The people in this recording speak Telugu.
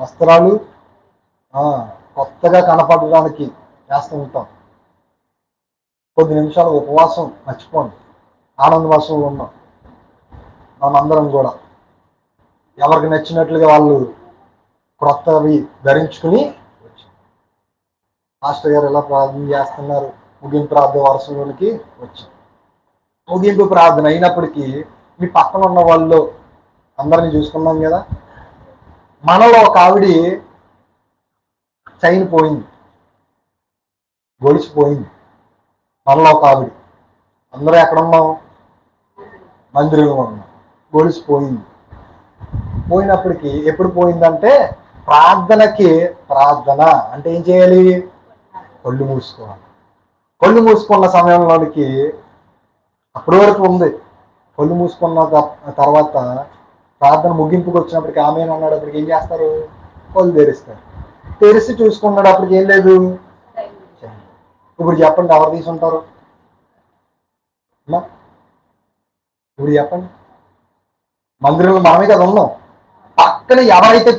వస్త్రాలు కొత్తగా కనపడడానికి చేస్తూ ఉంటాం. కొద్ది నిమిషాలు ఉపవాసం మర్చిపోండి, ఆనంద వర్షంలో ఉన్నాం మనందరం కూడా. ఎవరికి నచ్చినట్లుగా వాళ్ళు క్రొత్తవి ధరించుకుని వచ్చాం. మాస్టర్ గారు ఎలా ప్రార్థన చేస్తున్నారు, ముగింపు ప్రార్థన వర్షంలోనికి వచ్చాం. ముగింపు ప్రార్థన అయినప్పటికీ మీ పక్కన ఉన్న వాళ్ళు అందరినీ చూసుకున్నాం కదా. మనలో ఒక ఆవిడ చైన్ పోయింది, గొలిసిపోయింది. మనలో ఒక ఆవిడ, అందరూ ఎక్కడున్నాం, మందిరంలో ఉన్నాం. గొలిసిపోయింది. పోయినప్పటికీ ఎప్పుడు పోయిందంటే ప్రార్థన అంటే ఏం చేయాలి, కళ్ళు మూసుకోవాలి. కళ్ళు మూసుకున్న సమయంలోనికి అప్పటి వరకు ఉంది. కళ్ళు మూసుకున్న తర్వాత ప్రార్థన ముగింపుకి వచ్చినప్పటికి ఆమె అన్నాడప్పటికి ఏం చేస్తారు, కళ్ళు తెరుస్తారు. తెరిచి చూసుకున్నాడప్పటికి ఏం లేదు. ఇప్పుడు చెప్పండి, ఎవరు తీసుంటారు? ఇప్పుడు చెప్పండి, మందిరంలో మనమే కదా ఉన్నాం. పక్కన ఎవరైతే